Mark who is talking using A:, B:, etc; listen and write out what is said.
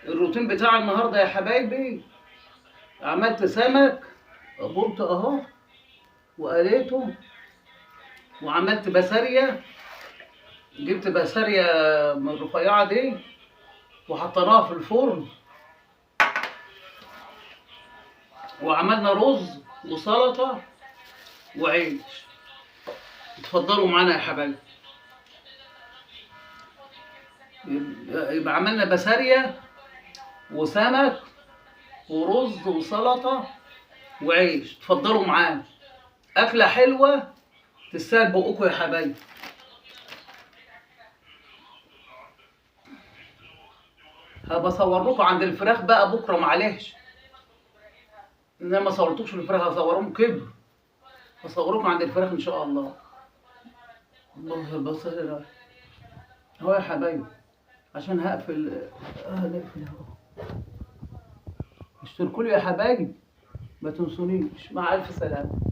A: الروتين بتاع النهارده يا حبايبي، عملت سمك بلط اهو وقليته، وعملت بسارية، جبت بسارية من الرفيعة دي وحطيناها في الفرن، وعملنا رز وسلطة وعيش. اتفضلوا معانا يا حبايبي. يبقى عملنا بسارية وسمك ورز وسلطة وعيش. اتفضلوا معانا، أكلة حلوة تستاهل بقكم يا حبايبي. هبصور لكم عند الفراخ بقى بكرة، معلش إن أنا ما صورتوش الفراخ، هصورهم كبر، هصوركم عند الفراخ إن شاء الله. الله البصر اهو يا حبايبي، عشان هقفل. هنقفل اهو. اشتركوا لي يا حبايبي، ما تنسونيش. مع ألف سلامة.